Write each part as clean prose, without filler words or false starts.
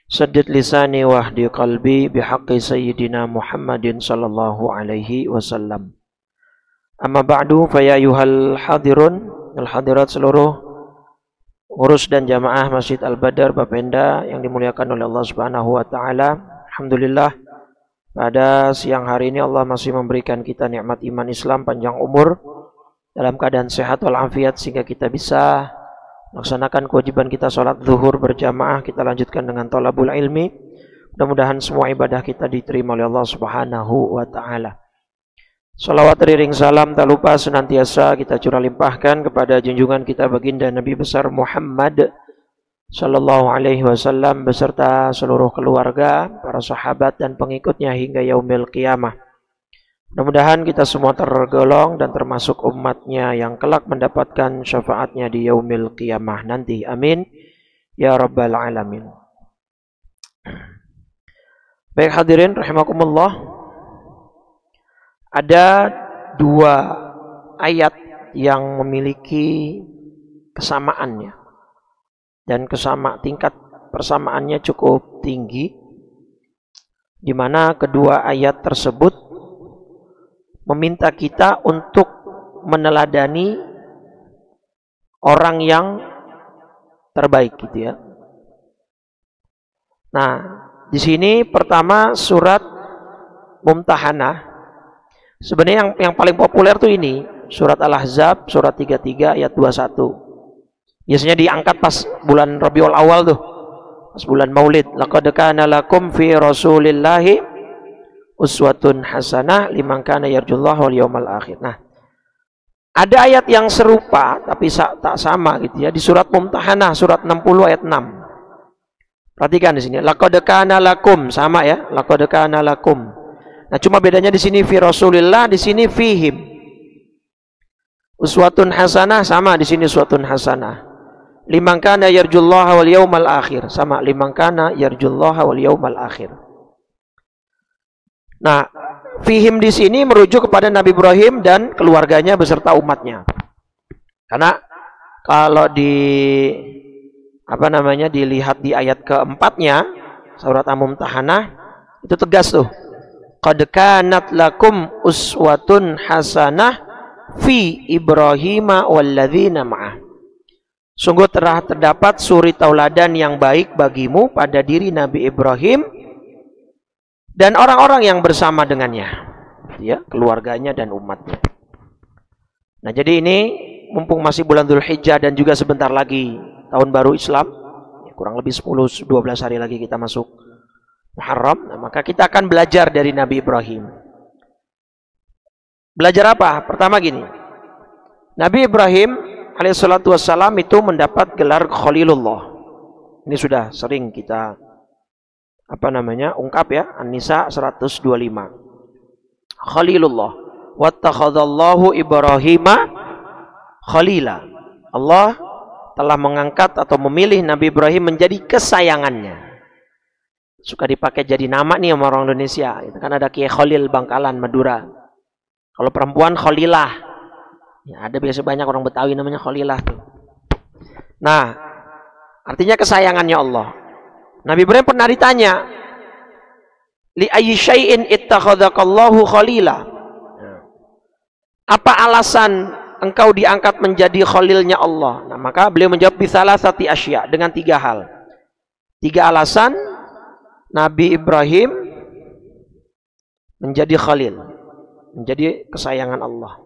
Saddid lisani wahdi qalbi bihaqqi sayyidina Muhammadin sallallahu alaihi wasallam. Amma ba'du, faya yuhal hadirun al hadirat, seluruh ngurus dan jamaah Masjid Al-Badar Bapenda yang dimuliakan oleh Allah Subhanahu wa taala. Alhamdulillah, pada siang hari ini Allah masih memberikan kita nikmat iman Islam, panjang umur, dalam keadaan sehat walafiat, sehingga kita bisa melaksanakan kewajiban kita sholat zuhur berjamaah. Kita lanjutkan dengan thalabul ilmi. Mudah-mudahan semua ibadah kita diterima oleh Allah Subhanahu wa taala. Salawat riring salam tak lupa senantiasa kita curah limpahkan kepada junjungan kita baginda Nabi besar Muhammad sallallahu alaihi wasallam beserta seluruh keluarga, para sahabat dan pengikutnya hingga yaumil qiyamah. Mudah-mudahan kita semua tergolong dan termasuk umatnya yang kelak mendapatkan syafaatnya di yaumil qiyamah nanti. Amin ya rabbal alamin. Baik hadirin rahimakumullah, ada dua ayat yang memiliki kesamaannya, dan tingkat persamaannya cukup tinggi, di mana kedua ayat tersebut meminta kita untuk meneladani orang yang terbaik, gitu ya. Nah, di sini pertama surat Mumtahanah. Sebenarnya yang paling populer tuh ini surat Al-Ahzab, surat 33 ayat 21. Biasanya diangkat pas bulan Rabiul Awal tuh, pas bulan Maulid. Laqad kana lakum fi Rasulillahi uswatun hasanah liman kana yarjullaha wal yawmal akhir. Nah, ada ayat yang serupa tapi tak sama gitu ya di surat Mumtahanah, surat 60 ayat 6. Perhatikan di sini, laqad kana lakum, sama ya, laqad kana lakum. Nah, cuma bedanya di sini fi Rasulillah, di sini fihim. Uswatun hasanah, sama di sini uswatun hasanah. Liman kana yarjullaha wal yawmal akhir, sama liman kana yarjullaha wal yawmal akhir. Nah, fihim di sini merujuk kepada Nabi Ibrahim dan keluarganya beserta umatnya. Karena kalau dilihat di ayat keempatnya surat Al-Mumtahanah itu tegas tuh. Qad kanat lakum uswatun hasanah fi Ibrahim walladzina ma'ah. Sungguh telah terdapat suri tauladan yang baik bagimu pada diri Nabi Ibrahim dan orang-orang yang bersama dengannya, ya, keluarganya dan umatnya. Nah, jadi ini mumpung masih bulan Dzulhijjah dan juga sebentar lagi tahun baru Islam, kurang lebih 10-12 hari lagi kita masuk Muharram. Nah, maka kita akan belajar dari Nabi Ibrahim. Belajar apa? Pertama gini, Nabi Ibrahim alaihissalatu wassalam itu mendapat gelar Khalilullah. Ini sudah sering kita ungkap ya, An-Nisa 125. Khalilullah. Wattakhadallahu Ibrahima khalila. Allah telah mengangkat atau memilih Nabi Ibrahim menjadi kesayangannya. Suka dipakai jadi nama nih sama orang Indonesia. Itu kan ada Kiai Khalil Bangkalan, Madura. Kalau perempuan Khalilah. Ya, ada biasa banyak orang Betawi namanya Khalilah tuh. Nah, artinya kesayangannya Allah. Nabi Ibrahim pernah ditanya, li ayyi syai'in ittakhadhakallahu khalila. Apa alasan engkau diangkat menjadi khalilnya Allah? Nah, maka beliau menjawab bisalasati asya, dengan 3 hal. 3 alasan Nabi Ibrahim menjadi khalil, menjadi kesayangan Allah.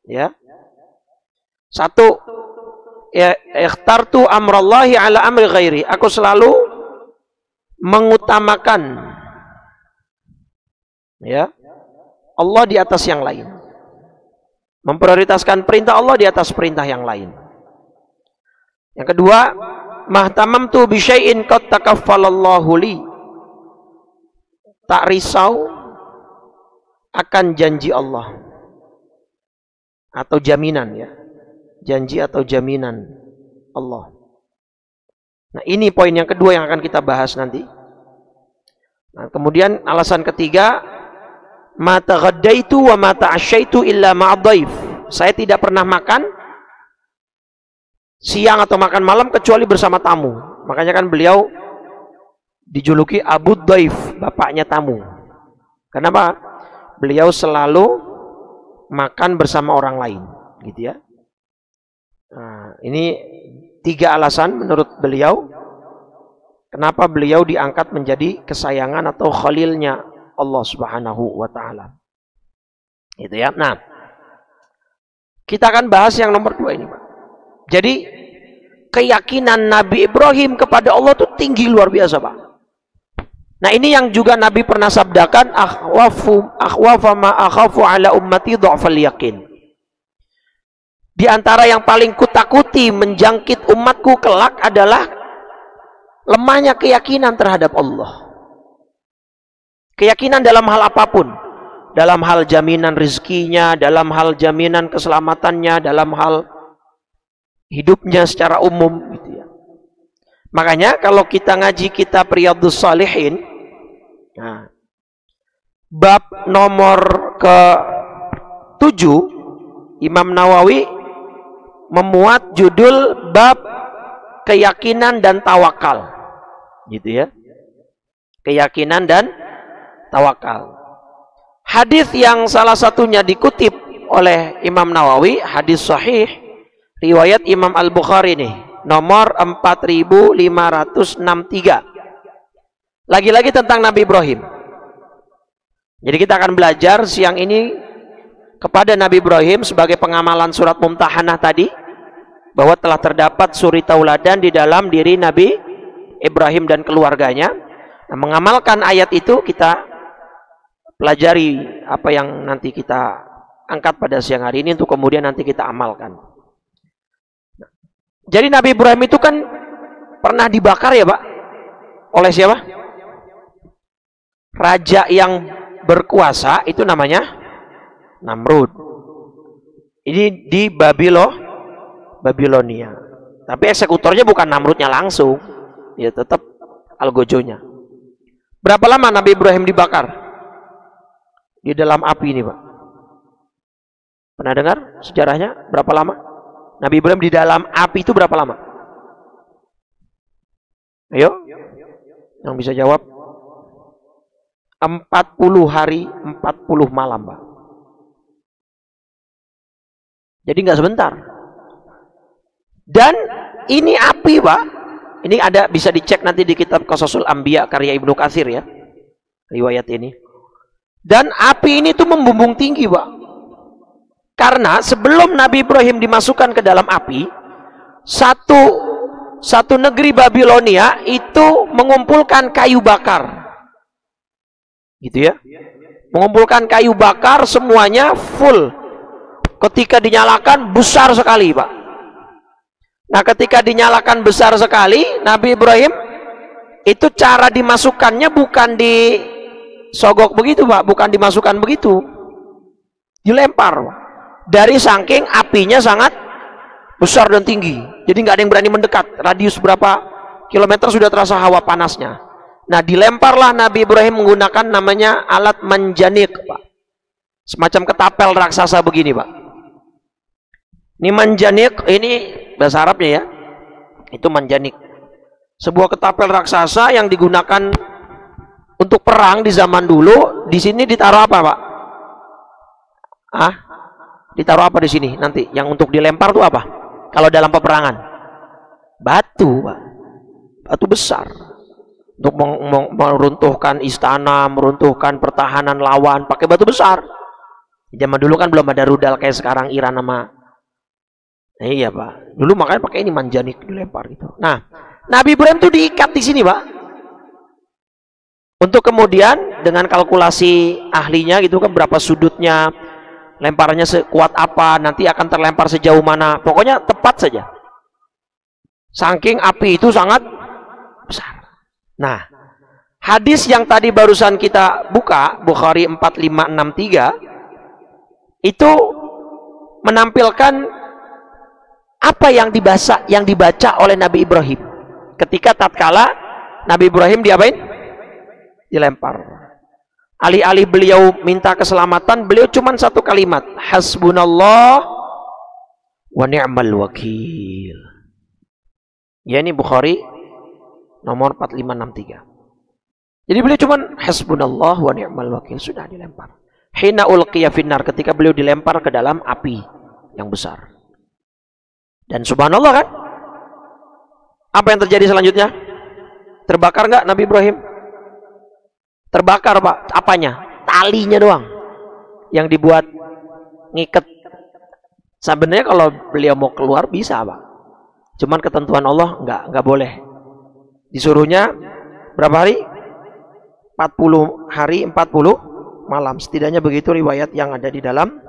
Ya. 1, ya, ikhtartu amrallahi ala amri ghairi. Aku selalu mengutamakan, ya, Allah di atas yang lain. Memprioritaskan perintah Allah di atas perintah yang lain. Yang kedua, mahtamamtu bi syai'in qad takaffalallahu li. Tak risau akan janji Allah atau jaminan, ya. Janji atau jaminan Allah. Nah, ini poin yang kedua yang akan kita bahas nanti. Nah, kemudian alasan ketiga, ma taghaddaitu wa ma ta'asyaitu illa ma'adhaif. Saya tidak pernah makan siang atau makan malam kecuali bersama tamu. Makanya kan beliau dijuluki Abu Dhaif, bapaknya tamu. Kenapa? Beliau selalu makan bersama orang lain, gitu ya. Nah, ini 3 alasan menurut beliau kenapa beliau diangkat menjadi kesayangan atau khalilnya Allah Subhanahu wa taala. Gitu ya. Nah, kita akan bahas yang nomor 2 ini, Pak. Jadi keyakinan Nabi Ibrahim kepada Allah itu tinggi luar biasa, Pak. Nah, ini yang juga Nabi pernah sabdakan, akhwafa ma akhafu ala ummati dha'fal yaqin. Di antara yang paling kutakuti menjangkit umatku kelak adalah lemahnya keyakinan terhadap Allah. Keyakinan dalam hal apapun. Dalam hal jaminan rezekinya, dalam hal jaminan keselamatannya, dalam hal hidupnya secara umum, gitu ya. Makanya kalau kita ngaji kitab Riyadhus Shalihin, nah, bab nomor ke-7, Imam Nawawi memuat judul bab keyakinan dan tawakal, gitu ya. Keyakinan dan tawakal. Hadis yang salah satunya dikutip oleh Imam Nawawi, hadis sahih riwayat Imam Al-Bukhari nih, nomor 4563. Lagi-lagi tentang Nabi Ibrahim. Jadi kita akan belajar siang ini kepada Nabi Ibrahim sebagai pengamalan surat Mumtahanah tadi, bahwa telah terdapat suri tauladan di dalam diri Nabi Ibrahim dan keluarganya. Nah, mengamalkan ayat itu kita pelajari apa yang nanti kita angkat pada siang hari ini untuk kemudian nanti kita amalkan. Jadi Nabi Ibrahim itu kan pernah dibakar ya, Pak? Oleh siapa? Raja yang berkuasa itu namanya Namrud. Ini di Babilonia. Tapi eksekutornya bukan Namrudnya langsung, ya tetap Algojonya. Berapa lama Nabi Ibrahim dibakar? Di dalam api ini, Pak. Pernah dengar sejarahnya? Berapa lama? Nabi Ibrahim di dalam api itu berapa lama? Ayo, yang bisa jawab. 40 hari, 40 malam, Pak. Jadi nggak sebentar. Dan ini api, Pak. Ini ada, bisa dicek nanti di kitab Qasasul Anbiya karya Ibnu Katsir ya. Riwayat ini. Dan api ini tuh membumbung tinggi, Pak. Karena sebelum Nabi Ibrahim dimasukkan ke dalam api, satu negeri Babilonia itu mengumpulkan kayu bakar. Gitu ya. Mengumpulkan kayu bakar semuanya full. Ketika dinyalakan besar sekali, Pak. Nah, ketika dinyalakan besar sekali, Nabi Ibrahim itu cara dimasukkannya bukan disogok begitu, Pak, bukan dimasukkan begitu. Dilempar, Pak. Dari saking apinya sangat besar dan tinggi. Jadi nggak ada yang berani mendekat. Radius berapa kilometer sudah terasa hawa panasnya. Nah, dilemparlah Nabi Ibrahim menggunakan namanya alat manjanik, Pak. Semacam ketapel raksasa begini, Pak. Ini manjanik, ini bahasa Arabnya ya. Itu manjanik. Sebuah ketapel raksasa yang digunakan untuk perang di zaman dulu. Di sini ditaruh apa, Pak? Ditaruh apa di sini nanti? Yang untuk dilempar itu apa? Kalau dalam peperangan? Batu, Pak. Batu besar. Untuk meruntuhkan istana, meruntuhkan pertahanan lawan, pakai batu besar. Zaman dulu kan belum ada rudal kayak sekarang Iran sama. Iya, Pak. Dulu makanya pakai ini manjanik dilempar gitu. Nah, Nabi Ibrahim tuh diikat di sini, Pak. Untuk kemudian dengan kalkulasi ahlinya gitu kan, berapa sudutnya, lemparnya sekuat apa, nanti akan terlempar sejauh mana. Pokoknya tepat saja. Saking api itu sangat besar. Nah, hadis yang tadi barusan kita buka, Bukhari 4563, itu menampilkan apa yang dibaca oleh Nabi Ibrahim ketika tatkala Nabi Ibrahim diapain? Dilempar. Alih-alih beliau minta keselamatan, beliau cuma satu kalimat, hasbunallah wa ni'mal wakil. Ya, ini Bukhari nomor 4563. Jadi beliau cuman hasbunallah wa ni'mal wakil, sudah dilempar. Hina ulqiya finnar, ketika beliau dilempar ke dalam api yang besar. Dan subhanallah kan? Apa yang terjadi selanjutnya? Terbakar nggak Nabi Ibrahim? Terbakar, Pak. Apanya? Talinya doang yang dibuat ngikat. Sebenarnya kalau beliau mau keluar bisa, Pak. Cuman ketentuan Allah nggak boleh. Disuruhnya berapa hari? 40 hari 40 malam. Setidaknya begitu riwayat yang ada di dalam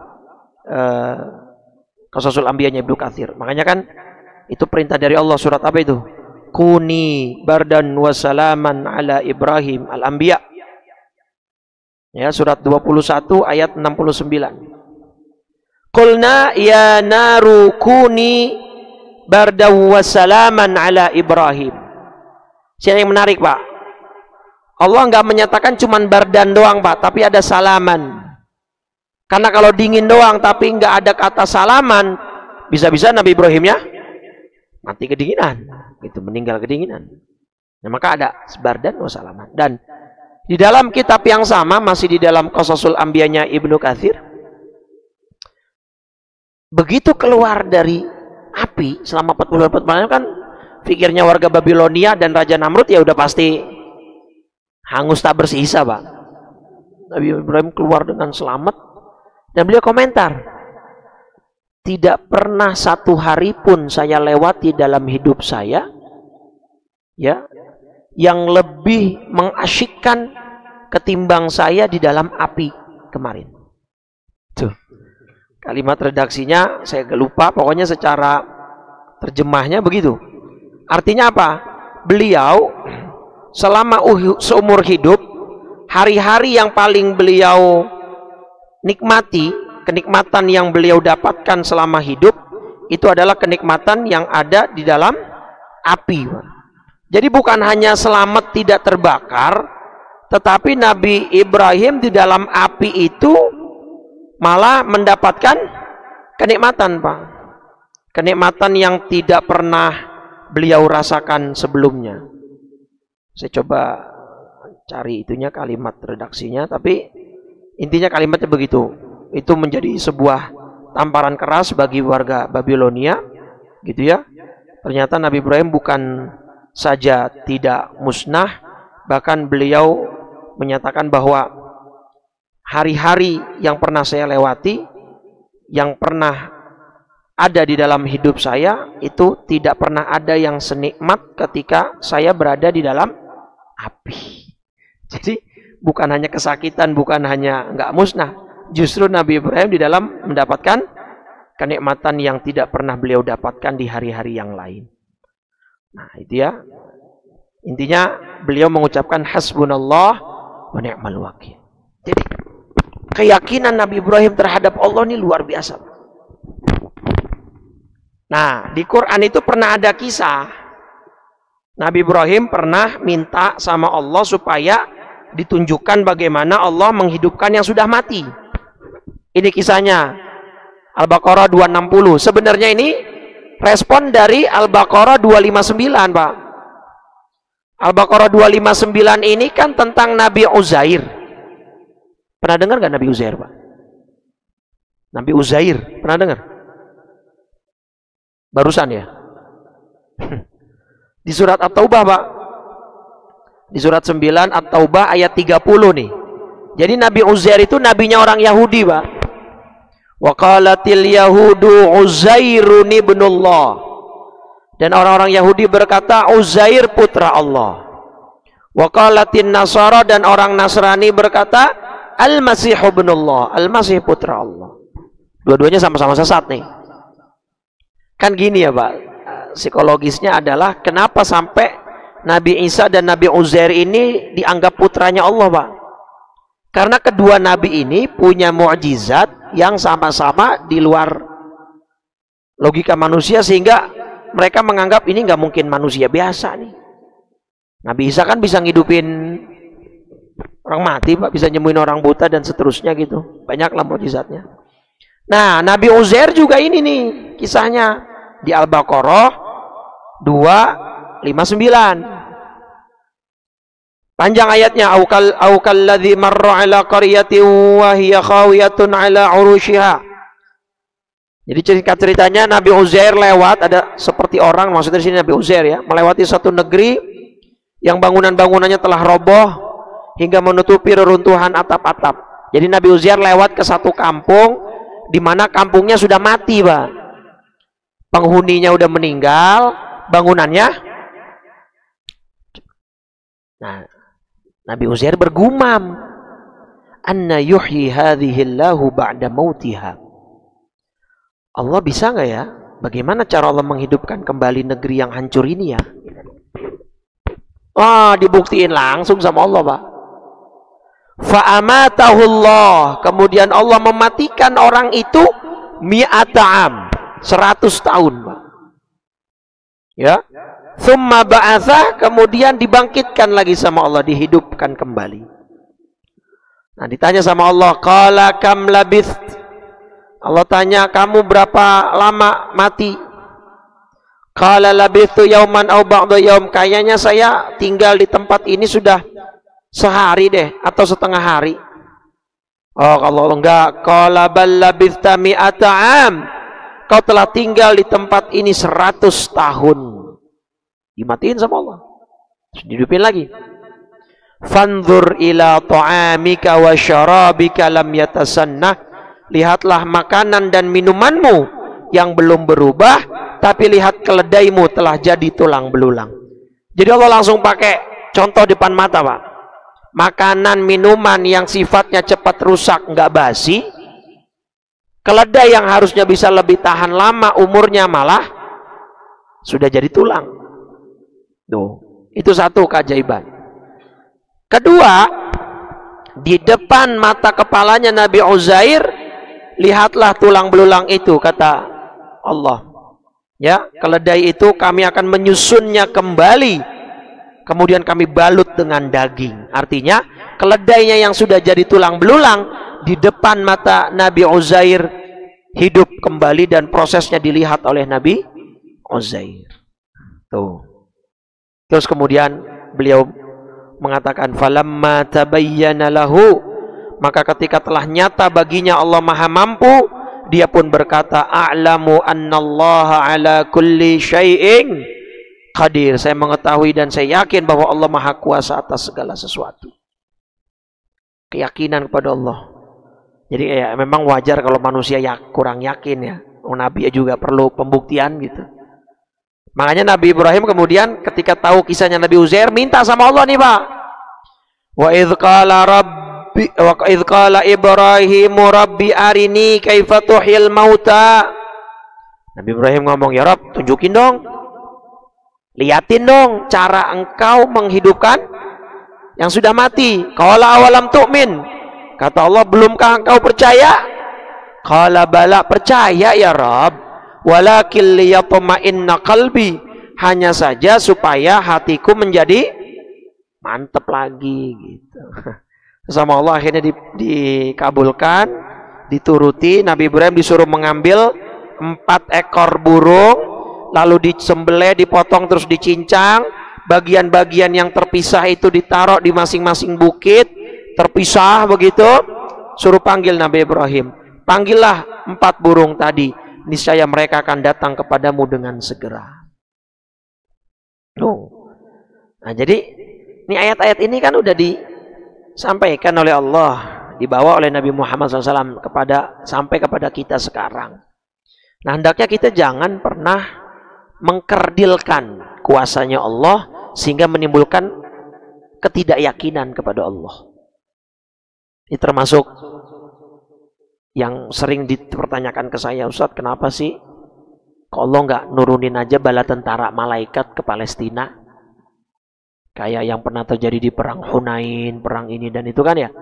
Qasasul Anbiya'nya Ibnu Katsir. Makanya kan itu perintah dari Allah. Surat apa itu? Kuni bardan wa salaman ala Ibrahim al-Anbiya. Ya, surat 21 ayat 69. Qulna ya naru kuni bardan wa salaman ala Ibrahim. Siapa yang menarik, Pak? Allah nggak menyatakan cuman bardan doang, Pak, tapi ada salaman. Karena kalau dingin doang tapi nggak ada kata salaman, bisa-bisa Nabi Ibrahimnya mati kedinginan, itu meninggal kedinginan. Nah, maka ada bardan wa salaman. Dan di dalam kitab yang sama, masih di dalam Qasasul Anbiya'nya Ibnu Katsir, begitu keluar dari api selama 40 malam, kan pikirnya warga Babilonia dan Raja Namrud ya udah pasti hangus tak bersisa, Pak. Nabi Ibrahim keluar dengan selamat dan beliau komentar, tidak pernah satu hari pun saya lewati dalam hidup saya ya yang lebih mengasyikkan ketimbang saya di dalam api kemarin. Tuh. Kalimat redaksinya saya lupa, pokoknya secara terjemahnya begitu. Artinya apa? Beliau selama seumur hidup, hari-hari yang paling beliau nikmati, kenikmatan yang beliau dapatkan selama hidup, itu adalah kenikmatan yang ada di dalam api. Jadi bukan hanya selamat tidak terbakar, tetapi Nabi Ibrahim di dalam api itu malah mendapatkan kenikmatan, Pak. Kenikmatan yang tidak pernah beliau rasakan sebelumnya. Saya coba cari itunya, kalimat redaksinya, tapi intinya kalimatnya begitu. Itu menjadi sebuah tamparan keras bagi warga Babilonia, gitu ya. Ternyata Nabi Ibrahim bukan saja tidak musnah, bahkan beliau menyatakan bahwa hari-hari yang pernah saya lewati, yang pernah ada di dalam hidup saya, itu tidak pernah ada yang senikmat ketika saya berada di dalam api. Jadi bukan hanya kesakitan, bukan hanya nggak musnah, justru Nabi Ibrahim di dalam mendapatkan kenikmatan yang tidak pernah beliau dapatkan di hari-hari yang lain. Nah, itu ya. Intinya beliau mengucapkan hasbunallah wa ni'mal wakil. Jadi keyakinan Nabi Ibrahim terhadap Allah ini luar biasa. Nah, di Quran itu pernah ada kisah Nabi Ibrahim pernah minta sama Allah supaya ditunjukkan bagaimana Allah menghidupkan yang sudah mati. Ini kisahnya Al-Baqarah 260. Sebenarnya ini respon dari Al-Baqarah 259, Pak. Al-Baqarah 259 ini kan tentang Nabi Uzair. Pernah dengar nggak Nabi Uzair, Pak? Nabi Uzair, pernah dengar? Barusan ya? Di surat At-Taubah, Pak. Di surat 9 At-Taubah ayat 30 nih. Jadi Nabi Uzair itu nabinya orang Yahudi, Pak. Wa qalatil yahudu Uzairun ibnullah. Dan orang-orang Yahudi berkata Uzair putra Allah. Wa qalatin Nasara, dan orang Nasrani berkata Al-Masih ibnullah, Al-Masih putra Allah. Dua-duanya sama-sama sesat nih. Kan gini ya, Pak. Psikologisnya adalah kenapa sampai Nabi Isa dan Nabi Uzair ini dianggap putranya Allah, Pak? Karena kedua nabi ini punya mukjizat yang sama-sama di luar logika manusia, sehingga mereka menganggap ini nggak mungkin manusia biasa nih. Nabi Isa kan bisa ngidupin orang mati, Pak, bisa nyembuhin orang buta dan seterusnya gitu. Banyaklah mukjizatnya. Nah, Nabi Uzair juga ini nih kisahnya di Al-Baqarah 259. Panjang ayatnya, au kalladzi marra ala qaryatin wa hiya khawiyatun ala urushiha. Jadi ceritanya Nabi Uzair lewat, ada seperti orang, maksudnya di sini Nabi Uzair ya, melewati satu negeri yang bangunan-bangunannya telah roboh hingga menutupi reruntuhan atap-atap. Jadi Nabi Uzair lewat ke satu kampung di mana kampungnya sudah mati, Pak. Penghuninya udah meninggal, bangunannya. Nah, Nabi Uzair bergumam, "Anna yuhyi hadhihi Allahu ba'da mautiha." Allah bisa nggak ya? Bagaimana cara Allah menghidupkan kembali negeri yang hancur ini ya? Dibuktiin langsung sama Allah, Pak. Fa'amatahu Allah. Kemudian Allah mematikan orang itu mi'ata'am. 100 tahun, Pak. Ya. Thumma ba'athah, kemudian dibangkitkan lagi sama Allah, dihidupkan kembali. Nah, ditanya sama Allah, qala kam labith. Allah tanya, kamu berapa lama mati? Qala labithu yauman aw ba'da yaum. Kayaknya saya tinggal di tempat ini sudah sehari deh atau setengah hari. Oh, kalau enggak, qala bal labithta mi'ata am. Kau telah tinggal di tempat ini 100 tahun. Dimatiin sama Allah. Terus dihidupin lagi. Fanzur ila ta'amika wa syarabika lam yatasannah. Lihatlah makanan dan minumanmu yang belum berubah, tapi lihat keledaimu telah jadi tulang belulang. Jadi Allah langsung pakai contoh depan mata, Pak. Makanan, minuman yang sifatnya cepat rusak, nggak basi. Keledai yang harusnya bisa lebih tahan lama umurnya malah sudah jadi tulang. Tuh, itu satu keajaiban. Kedua, di depan mata kepalanya Nabi Uzair, lihatlah tulang belulang itu, kata Allah. Ya, keledai itu kami akan menyusunnya kembali, kemudian kami balut dengan daging. Artinya, keledainya yang sudah jadi tulang belulang di depan mata Nabi Uzair hidup kembali dan prosesnya dilihat oleh Nabi Uzair. Tuh. Terus kemudian beliau mengatakan, falamma tabayyana lahu, maka ketika telah nyata baginya Allah Maha Mampu, dia pun berkata, a'lamu annallaha ala kulli syai'in qadir. Saya mengetahui dan saya yakin bahwa Allah Maha Kuasa atas segala sesuatu. Keyakinan kepada Allah. Jadi ya memang wajar kalau manusia kurang yakin ya. Nabi juga perlu pembuktian gitu. Makanya Nabi Ibrahim kemudian ketika tahu kisahnya Nabi Uzair, minta sama Allah nih, Pak. Wa idh qala Ibrahimu rabbi arini kaifa tuhyil mauta. Nabi Ibrahim ngomong, ya Rabb, tunjukin dong. Liatin dong cara engkau menghidupkan yang sudah mati. Qala awalam tu'min. Kata Allah, belumkah engkau percaya? Qala bala, percaya ya Rabb. Walakin liyatma'inna qalbi, hanya saja supaya hatiku menjadi mantep lagi gitu. Sama Allah akhirnya dikabulkan, dituruti. Nabi Ibrahim disuruh mengambil 4 ekor burung, lalu disembelih, dipotong terus dicincang. Bagian-bagian yang terpisah itu ditaruh di masing-masing bukit, terpisah begitu. Suruh panggil Nabi Ibrahim, panggillah 4 burung tadi, niscaya mereka akan datang kepadamu dengan segera. Nah, jadi ini ayat-ayat ini kan udah disampaikan oleh Allah, dibawa oleh Nabi Muhammad SAW sampai kepada kita sekarang. Nah, hendaknya kita jangan pernah mengkerdilkan kuasanya Allah sehingga menimbulkan ketidakyakinan kepada Allah. Ini termasuk yang sering dipertanyakan ke saya, Ustadz, kenapa sih kok Allah nggak nurunin aja bala tentara malaikat ke Palestina? Kayak yang pernah terjadi di perang Hunain, perang ini dan itu kan ya.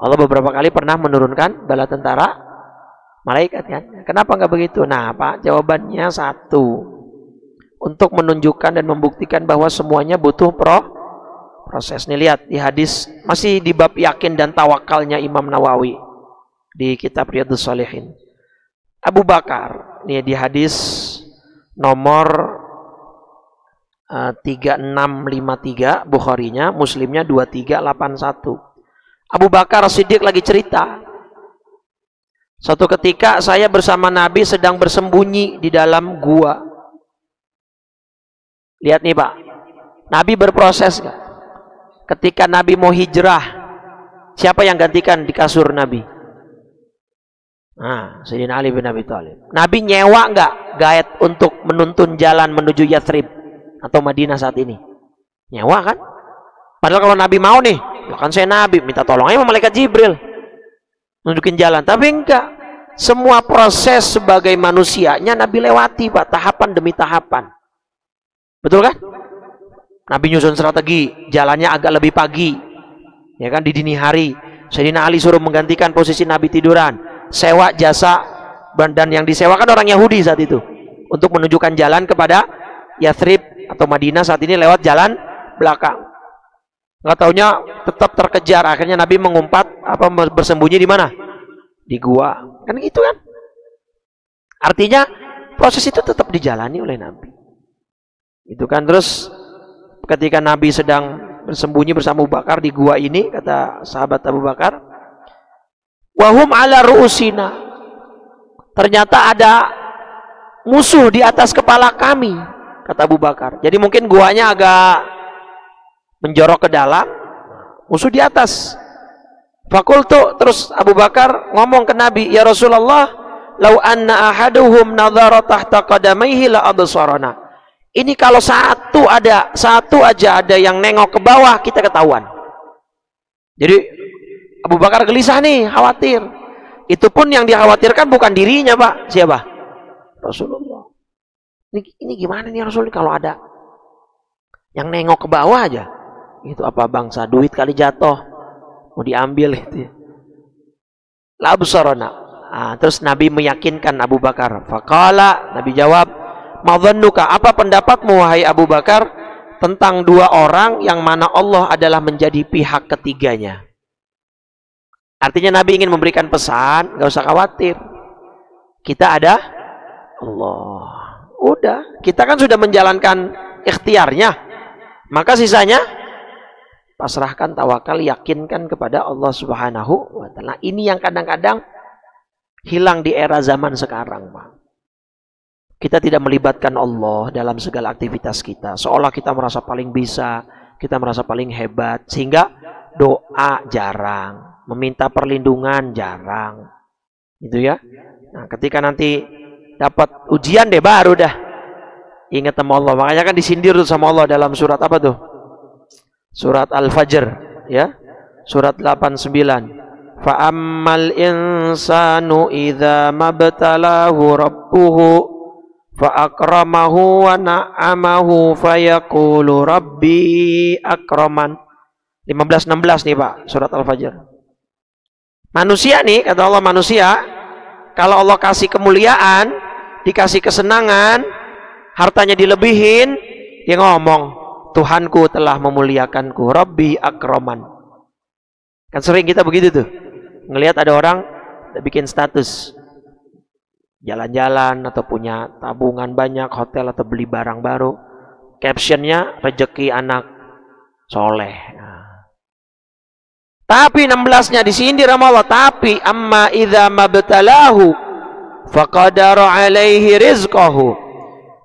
Allah beberapa kali pernah menurunkan bala tentara malaikat kan. Kenapa nggak begitu? Nah, Pak, jawabannya satu. Untuk menunjukkan dan membuktikan bahwa semuanya butuh proses. Nih lihat di hadis, masih di bab yakin dan tawakalnya Imam Nawawi di kitab Riyadhus Shalihin. Abu Bakar, nih di hadis nomor 3653, Bukharinya, Muslimnya 2381. Abu Bakar Siddiq lagi cerita. Suatu ketika saya bersama Nabi sedang bersembunyi di dalam gua. Lihat nih Pak, Nabi berproses gak? Ketika Nabi mau hijrah, siapa yang gantikan di kasur Nabi? Nah, Sayyidina Ali bin Abi Thalib. Nabi nyewa nggak gaet untuk menuntun jalan menuju Yathrib atau Madinah saat ini? Nyewa kan? Padahal kalau Nabi mau nih, kan saya Nabi, minta tolong aja sama malaikat Jibril nunjukin jalan. Tapi enggak. Semua proses sebagai manusianya Nabi lewati Pak, tahapan demi tahapan. Betul kan? Nabi nyusun strategi, jalannya agak lebih pagi. Ya kan, di dini hari. Sayyidina Ali suruh menggantikan posisi Nabi tiduran. Sewa jasa, dan yang disewakan orang Yahudi saat itu untuk menunjukkan jalan kepada Yathrib atau Madinah saat ini lewat jalan belakang. Nggak taunya tetap terkejar. Akhirnya Nabi mengumpat bersembunyi di mana? Di gua. Kan gitu kan? Artinya proses itu tetap dijalani oleh Nabi. Itu kan. Terus ketika Nabi sedang bersembunyi bersama Abu Bakar di gua ini, kata sahabat Abu Bakar, wahum ala ru'usina, ternyata ada musuh di atas kepala kami, kata Abu Bakar. Jadi mungkin guanya agak menjorok ke dalam, musuh di atas. Fakultu, terus Abu Bakar ngomong ke Nabi, ya Rasulullah, lau anna ahaduhum nadhara tahta qadamaihi la absarana. Ini kalau satu aja ada yang nengok ke bawah, kita ketahuan. Jadi Abu Bakar gelisah nih, khawatir. Itu pun yang dikhawatirkan bukan dirinya Pak, siapa? Rasulullah. Ini gimana nih Rasul, kalau ada yang nengok ke bawah aja, itu apa bangsa, duit kali jatuh, mau diambil itu. La absarana. Terus Nabi meyakinkan Abu Bakar. Faqala, Nabi jawab, madhannuka, apa pendapatmu wahai Abu Bakar tentang dua orang yang mana Allah adalah menjadi pihak ketiganya? Artinya Nabi ingin memberikan pesan, gak usah khawatir, kita ada Allah. Udah, kita kan sudah menjalankan ikhtiarnya, maka sisanya pasrahkan, tawakal, yakinkan kepada Allah Subhanahu wa Ta'ala. Ini yang kadang-kadang hilang di era zaman sekarang, Pak. Kita tidak melibatkan Allah dalam segala aktivitas kita, seolah kita merasa paling bisa, kita merasa paling hebat, sehingga doa jarang, meminta perlindungan jarang, gitu ya. Nah, ketika nanti dapat ujian deh baru dah ingat sama Allah. Makanya kan disindir tuh sama Allah dalam surat apa tuh? Surat Al-Fajr, ya. Surat 89. Fa ammal insanu idza mabtalahu rabbuhu fa akramahu wa na'amahu fayaqulu rabbi akraman. 15-16 nih Pak, surat Al-Fajr. Manusia nih, kata Allah, manusia kalau Allah kasih kemuliaan, dikasih kesenangan, hartanya dilebihin, dia ngomong, Tuhanku telah memuliakanku, Rabbi akraman. Kan sering kita begitu tuh, ngelihat ada orang bikin status jalan-jalan atau punya tabungan banyak, hotel atau beli barang baru, captionnya rezeki anak soleh. Tapi 16-nya disindir sama Allah. Tapi amma idza mabtalahu faqadara alaihi rizqahu.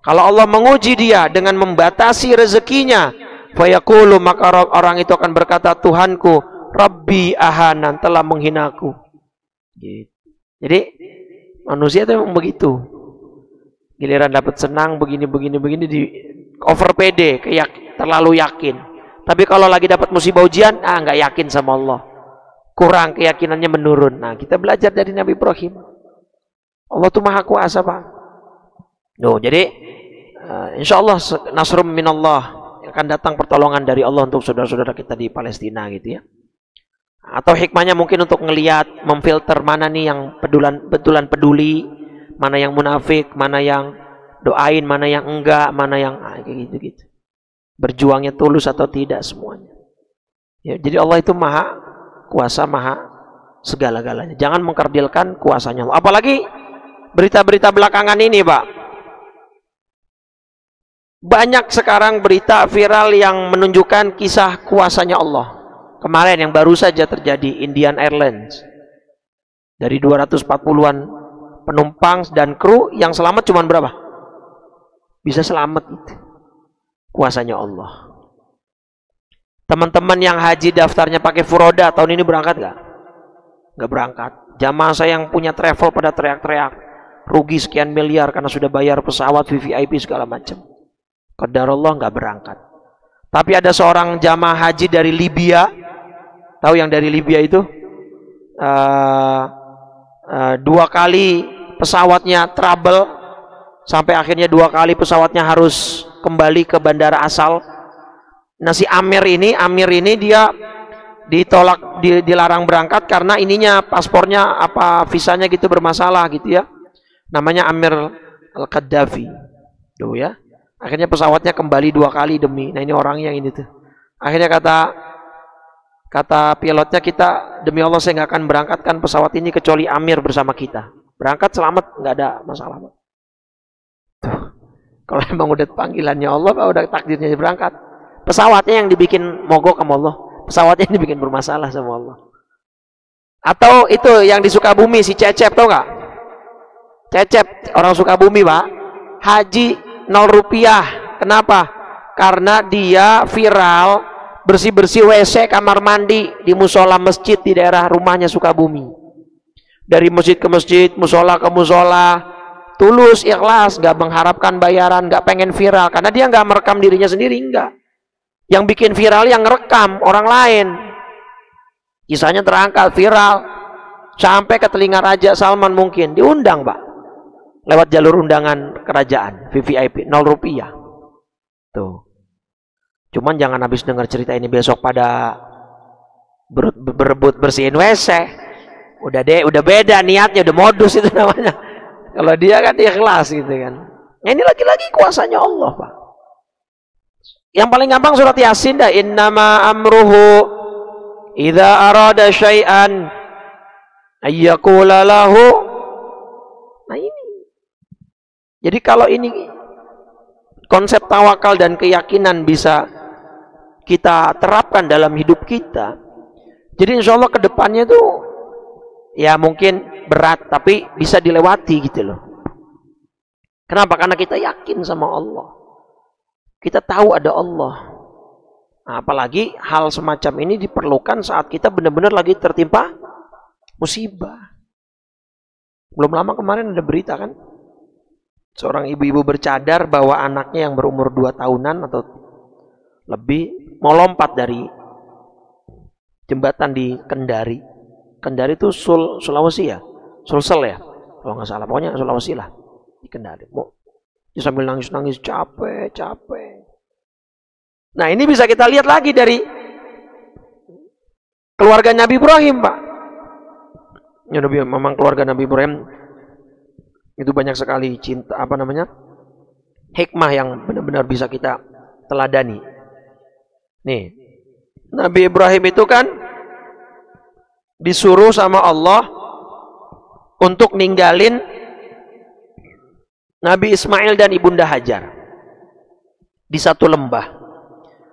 Kalau Allah menguji dia dengan membatasi rezekinya, fayaqulu, maka orang itu akan berkata, Tuhanku, Rabbi ahanan, telah menghinaku. Jadi manusia itu memang begitu. Giliran dapat senang begini di over pede, terlalu yakin. Tapi kalau lagi dapat musibah ujian, nggak yakin sama Allah, kurang, keyakinannya menurun. Nah, kita belajar dari Nabi Ibrahim. Allah tuh maha kuasa, Pak. Jadi insya Allah nasrum minallah, akan datang pertolongan dari Allah untuk saudara-saudara kita di Palestina, gitu ya. Atau hikmahnya mungkin untuk ngelihat, memfilter mana nih yang betulan peduli, mana yang munafik, mana yang doain, mana yang enggak, mana yang kayak gitu-gitu. Berjuangnya tulus atau tidak, semuanya. Ya, jadi Allah itu maha kuasa, maha segala-galanya. Jangan mengkerdilkan kuasanya Allah. Apalagi berita-berita belakangan ini, Pak. Banyak sekarang berita viral yang menunjukkan kisah kuasanya Allah. Kemarin yang baru saja terjadi, Indian Airlines. Dari 240-an penumpang dan kru yang selamat cuma berapa? Bisa selamat itu. Kuasanya Allah. Teman-teman yang haji daftarnya pakai furoda tahun ini berangkat gak? Gak berangkat. Jamaah saya yang punya travel pada teriak-teriak. Rugi sekian miliar karena sudah bayar pesawat VVIP segala macam. Qadarullah nggak berangkat. Tapi ada seorang jamaah haji dari Libya, tahu yang dari Libya itu 2 kali pesawatnya trouble, sampai akhirnya 2 kali pesawatnya harus kembali ke bandara asal. Nah si Amir ini dia ditolak, dilarang berangkat karena ininya paspornya apa visanya gitu bermasalah gitu ya. Namanya Amir Al-Qaddafi, tuh ya. Akhirnya pesawatnya kembali 2 kali demi. Nah ini orangnya ini tuh. Akhirnya kata pilotnya, kita demi Allah saya nggak akan berangkatkan pesawat ini kecuali Amir bersama kita. Berangkat selamat nggak ada masalah. Tuh. Kalau emang udah panggilannya Allah, udah takdirnya berangkat. Pesawatnya yang dibikin mogok sama Allah. Pesawatnya yang dibikin bermasalah sama Allah. Atau itu yang di Sukabumi si Cecep, tau nggak? Cecep orang Sukabumi Pak. Haji 0 rupiah. Kenapa? Karena dia viral bersih-bersih WC kamar mandi di musola masjid di daerah rumahnya Sukabumi. Dari masjid ke masjid, musola ke musola, tulus, ikhlas, gak mengharapkan bayaran, gak pengen viral. Karena dia gak merekam dirinya sendiri, enggak. Yang bikin viral yang ngerekam orang lain. Kisahnya terangkat viral sampai ke telinga Raja Salman, mungkin diundang Pak. Lewat jalur undangan kerajaan VVIP 0 rupiah. Tuh. Cuman jangan habis dengar cerita ini besok pada berebut bersihin WC. Udah beda niatnya, udah modus itu namanya. Kalau dia kan ikhlas gitu kan. Nah, ini lagi-lagi kuasanya Allah Pak. Yang paling gampang surat Yasin dah, innama amruhu idza arada syai'an ayyaqula lahu. Nah ini. Jadi kalau ini konsep tawakal dan keyakinan bisa kita terapkan dalam hidup kita, jadi insya Allah kedepannya tuh ya mungkin berat tapi bisa dilewati gitu loh. Kenapa? Karena kita yakin sama Allah, kita tahu ada Allah. Nah, apalagi hal semacam ini diperlukan saat kita benar-benar lagi tertimpa musibah. Belum lama kemarin ada berita kan, seorang ibu-ibu bercadar bahwa anaknya yang berumur 2 tahunan atau lebih mau lompat dari jembatan di Kendari. Kendari itu Sulawesi ya? Sulsel ya? Kalau nggak salah, pokoknya Sulawesi lah. Di Kendari. Dia sambil nangis-nangis, capek. Nah ini bisa kita lihat lagi dari keluarga Nabi Ibrahim Pak. Ya, memang keluarga Nabi Ibrahim itu banyak sekali cinta, hikmah yang benar-benar bisa kita teladani. Nih, Nabi Ibrahim itu kan disuruh sama Allah untuk ninggalin Nabi Ismail dan Ibunda Hajar di satu lembah.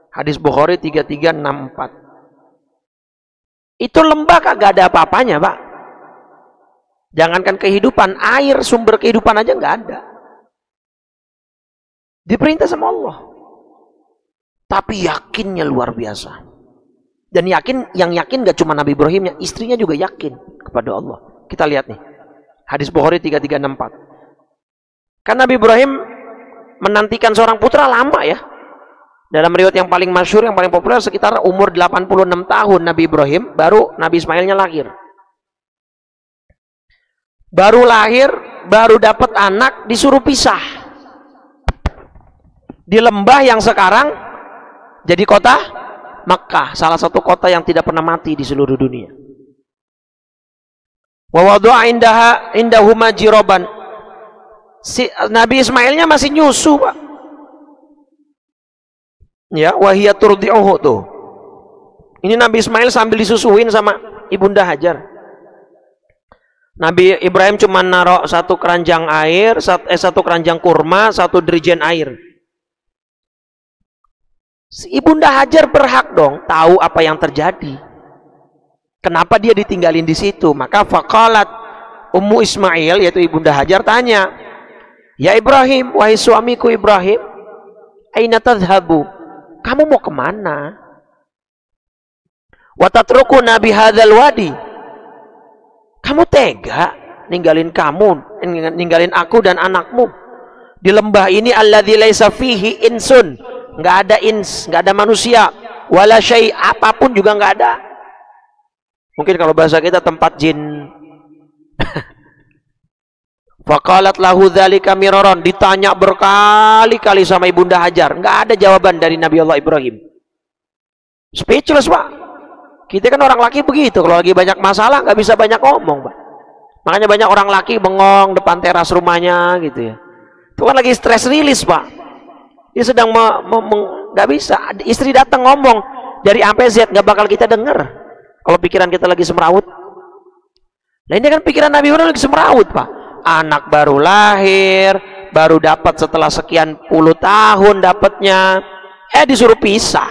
Hadis Bukhari 3364. Itu lembah kagak ada apa-apanya Pak. Jangankan kehidupan, air, sumber kehidupan aja nggak ada. Diperintah sama Allah. Tapi yakinnya luar biasa. Dan yang yakin gak cuma Nabi Ibrahimnya, istrinya juga yakin kepada Allah. Kita lihat nih. Hadis Bukhari 3364. Kan Nabi Ibrahim menantikan seorang putra lama ya. Dalam riwayat yang paling masyhur, yang paling populer, sekitar umur 86 tahun Nabi Ibrahim, baru Nabi Ismailnya lahir. Baru lahir, baru dapat anak, disuruh pisah di lembah yang sekarang jadi kota Makkah, salah satu kota yang tidak pernah mati di seluruh dunia. Wa wada'a indahuma jiroban. Nabi Ismailnya masih nyusu Pak. Ya, wahiyya turdi'uhu tuh. Ini Nabi Ismail sambil disusuin sama Ibunda Hajar. Nabi Ibrahim cuma naruh 1 keranjang air, 1 keranjang kurma, 1 dirijen air. Si Ibunda Hajar berhak dong tahu apa yang terjadi. Kenapa dia ditinggalin di situ? Maka faqalat Ummu Ismail, yaitu Ibunda Hajar, tanya, "Ya Ibrahim, wahai suamiku Ibrahim, aina tadhhabu? Kamu mau kemana? Wa tatrukuna bi hadzal wadi? Kamu tega ninggalin ninggalin aku dan anakmu di lembah ini alladzi laisa fihi insun, nggak ada nggak ada manusia, wala syai, apapun juga nggak ada." Mungkin kalau bahasa kita tempat jin. Faqalat lahu dzalika miraran, ditanya berkali-kali sama Ibunda Hajar, nggak ada jawaban dari Nabi Allah Ibrahim. Speechless, Pak. Kita kan orang laki begitu, kalau lagi banyak masalah nggak bisa banyak ngomong, Pak. Makanya banyak orang laki bengong depan teras rumahnya gitu ya. Itu kan lagi stress release, Pak. Dia sedang nggak bisa. Istri datang ngomong dari A sampai Z, nggak bakal kita dengar. Kalau pikiran kita lagi semrawut. Nah ini kan pikiran Nabi Ibrahim lagi semrawut, Pak. Anak baru lahir, baru dapat setelah sekian puluh tahun dapatnya, disuruh pisah.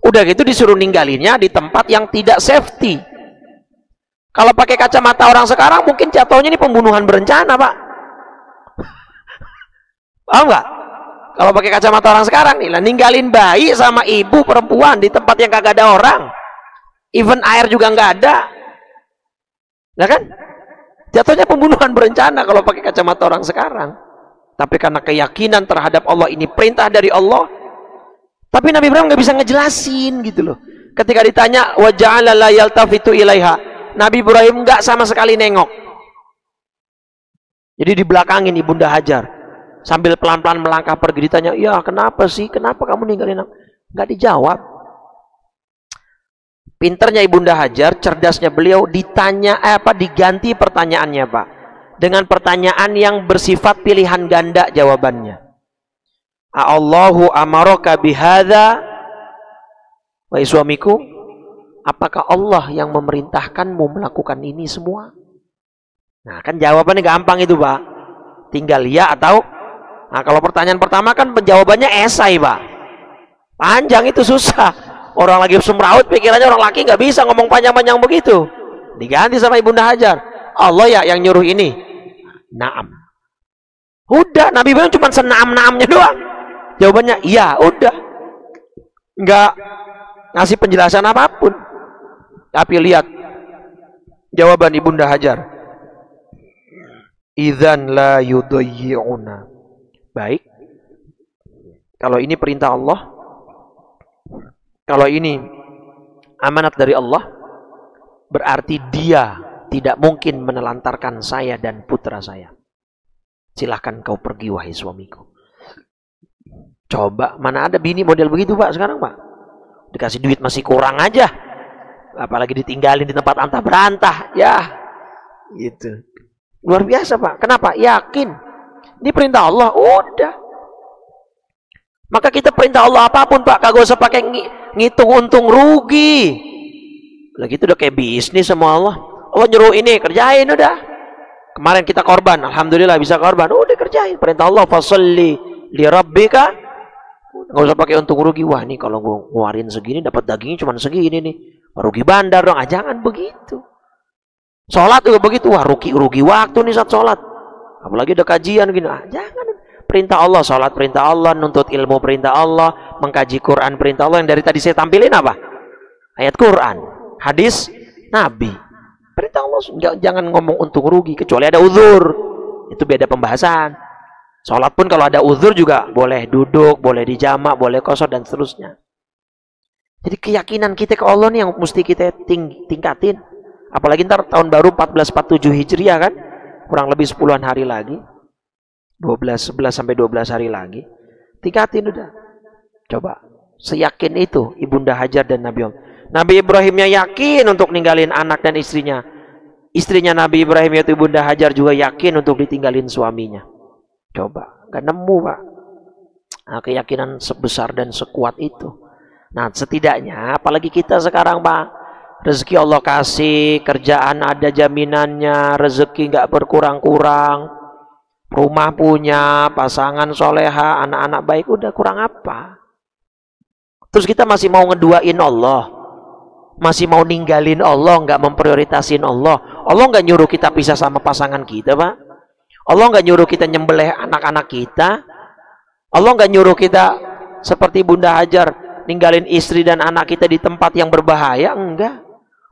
Udah gitu disuruh ninggalinnya di tempat yang tidak safety. Kalau pakai kacamata orang sekarang mungkin jatuhnya ini pembunuhan berencana, Pak. Paham nggak? Kalau pakai kacamata orang sekarang nih, lah ninggalin bayi sama ibu perempuan di tempat yang kagak ada orang. Even air juga nggak ada. Nah kan? Jatuhnya pembunuhan berencana kalau pakai kacamata orang sekarang. Tapi karena keyakinan terhadap Allah, ini perintah dari Allah. Tapi Nabi Ibrahim nggak bisa ngejelasin gitu loh. Ketika ditanya, wa ja'ala la yaltafitu ilaiha, Nabi Ibrahim nggak sama sekali nengok. Jadi di belakangin Ibunda Hajar, sambil pelan-pelan melangkah pergi, ditanya, "Ya kenapa sih? Kenapa kamu ninggalin aku?" Nggak dijawab. Pinternya Ibunda Hajar, cerdasnya beliau, diganti pertanyaannya, Pak, dengan pertanyaan yang bersifat pilihan ganda jawabannya. Allahu amaraka bihadza, wahai suamiku, apakah Allah yang memerintahkanmu melakukan ini semua? Nah kan jawabannya gampang itu, Pak. Tinggal ya atau. Nah kalau pertanyaan pertama kan penjawabannya esai, Pak. Panjang, itu susah. Orang lagi semrawut pikirannya, orang laki nggak bisa ngomong panjang-panjang begitu. Diganti sama Ibunda Hajar, Allah ya yang nyuruh ini. Naam. Udah, Nabi Ibrahim cuma senaam-naamnya doang. Jawabannya iya, udah. Nggak ngasih penjelasan apapun. Tapi lihat jawaban Ibunda Hajar. Idzan la yudayyi'una. Baik. Kalau ini perintah Allah, kalau ini amanat dari Allah, berarti dia tidak mungkin menelantarkan saya dan putra saya. Silahkan kau pergi, wahai suamiku. Coba, mana ada bini model begitu, Pak, sekarang, Pak? Dikasih duit masih kurang aja. Apalagi ditinggalin di tempat antah berantah. Ya, gitu. Luar biasa, Pak. Kenapa? Yakin. Ini perintah Allah, udah. Maka kita perintah Allah apapun, Pak, kagak usah pakai ngitung untung rugi. Lagi itu udah kayak bisnis sama Allah. Allah nyuruh ini, kerjain udah. Kemarin kita korban, alhamdulillah bisa korban, udah kerjain. Perintah Allah, fasalli li rabbika. Nggak usah pakai untung rugi. Wah, nih kalau gue ngeluarin segini dapat dagingnya cuma segini nih. Rugi bandar dong. Jangan begitu. Sholat juga begitu. Wah, rugi waktu nih saat sholat. Apalagi ada kajian gini. Jangan. Perintah Allah, sholat perintah Allah, nuntut ilmu perintah Allah, mengkaji Quran perintah Allah. Yang dari tadi saya tampilin apa? Ayat Quran, hadis Nabi. Perintah Allah, jangan ngomong untung rugi, kecuali ada uzur. Itu beda pembahasan. Sholat pun kalau ada uzur juga boleh duduk, boleh dijamak, boleh qasar dan seterusnya. Jadi keyakinan kita ke Allah nih yang mesti kita tingkatin. Apalagi ntar tahun baru 1447 Hijriah kan, kurang lebih 10-an hari lagi. 11 sampai 12 hari lagi. Tingkatin udah. Coba, seyakin itu Ibunda Hajar dan Nabi Allah. Nabi Ibrahimnya yakin untuk ninggalin anak dan istrinya. Istrinya Nabi Ibrahim yaitu Ibunda Hajar juga yakin untuk ditinggalin suaminya. Coba, gak nemu, Pak. Nah, keyakinan sebesar dan sekuat itu. Nah, setidaknya apalagi kita sekarang, Pak, rezeki Allah kasih, kerjaan ada jaminannya, rezeki gak berkurang-kurang, rumah punya, pasangan soleha, anak-anak baik, udah kurang apa? Terus kita masih mau ngeduain Allah, masih mau ninggalin Allah, nggak memprioritasin Allah. Allah nggak nyuruh kita pisah sama pasangan kita, Pak. Allah nggak nyuruh kita nyembelih anak-anak kita. Allah nggak nyuruh kita seperti Bunda Hajar ninggalin istri dan anak kita di tempat yang berbahaya. Enggak.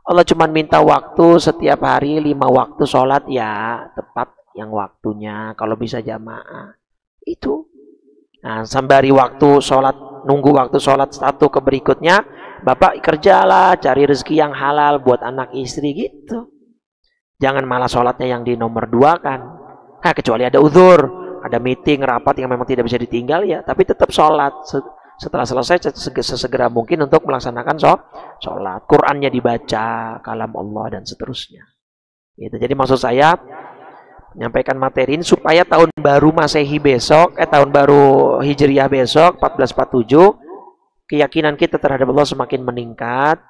Allah cuma minta waktu setiap hari 5 waktu sholat ya tepat yang waktunya, kalau bisa jamaah itu. Nah, sembari waktu sholat, nunggu waktu sholat satu ke berikutnya, Bapak kerjalah, cari rezeki yang halal buat anak istri gitu. Jangan malah sholatnya yang di nomor 2 kan. Nah, kecuali ada uzur, ada meeting, rapat yang memang tidak bisa ditinggal ya, tapi tetap sholat. Setelah selesai sesegera mungkin untuk melaksanakan sholat. Qurannya dibaca, kalam Allah dan seterusnya. Gitu. Jadi maksud saya menyampaikan materi ini supaya tahun baru Masehi besok, tahun baru Hijriah besok 1447, keyakinan kita terhadap Allah semakin meningkat.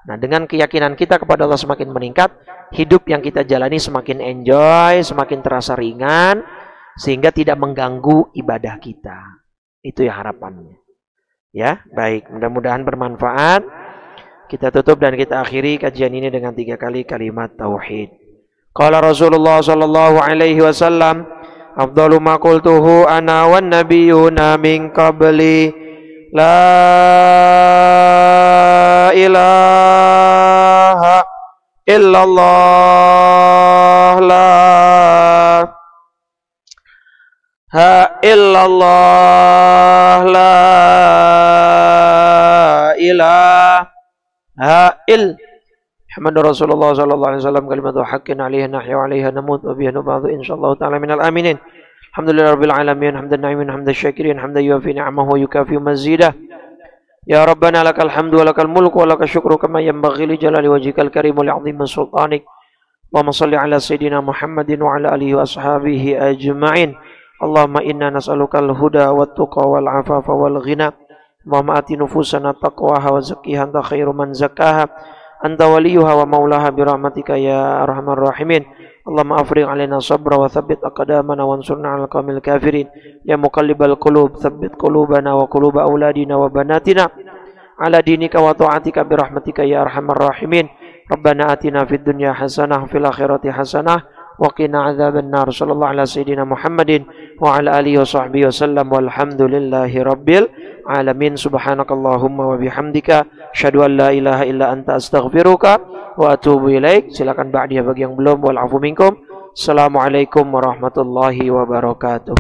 Nah, dengan keyakinan kita kepada Allah semakin meningkat, hidup yang kita jalani semakin enjoy, semakin terasa ringan, sehingga tidak mengganggu ibadah kita. Itu ya harapannya. Ya, baik. Mudah-mudahan bermanfaat. Kita tutup dan kita akhiri kajian ini dengan 3 kali kalimat tauhid. Qala Rasulullah sallallahu alaihi wasallam, afdalu ma qultuhu ana wan nabiyyuna min qabli, la ilaha illallah, la ha illallah, la ilaha il Muhammad Rasulullah sallallahu alaihi wasallam, kalimatu haqqin 'alaiha nahya wa 'alaiha namut wa biha nub'atsu insyaallah ta'ala minal aminin. Alhamdulillahirabbil alamin, hamdan na'imin, hamdan syakirin, hamdan yuwafi ni'amahu wa yukafi mazidah. Ya Rabbana lakal hamdu wa lakal mulku wa lakal syukru kama yanbaghi li jalali wajhikal karim wa li'azimi sultanik. Allahumma shalli ala sayyidina Muhammadin wa ala alihi wa ashabihi ajma'in. Allahumma inna nas'alukal huda wat tuqa wal 'afafa wal ghina. Allahumma ati nufusana taqwaha wa zakkiha anta khairu man zakkaha. Anta waliyuha wa maulaha birahmatika ya arhamar rahimin. Allahumma afrigh alaina sabra wa thabbit aqdamana wansurna 'alal qaumil kafirin. Ya muqallibal qulub, tsabbit qulubana wa quluba auladina wa banatina ala dinika wa ta'atika birahmatika ya arhamar rahimin. Rabbana atina fid dunya hasanah fil akhirati hasanah wa qina adzabannar. Sallallahu ala sayyidina Muhammadin wa ala alihi wa sahbihi wasallam walhamdulillahi rabbil alamin. Subhanakallahumma wa bihamdika asyhadu an la ilaha illa anta astaghfiruka wa atubu ilaik. Silakan ba'diyah bagi yang belum. Wal afu minkum. Assalamualaikum warahmatullahi wabarakatuh.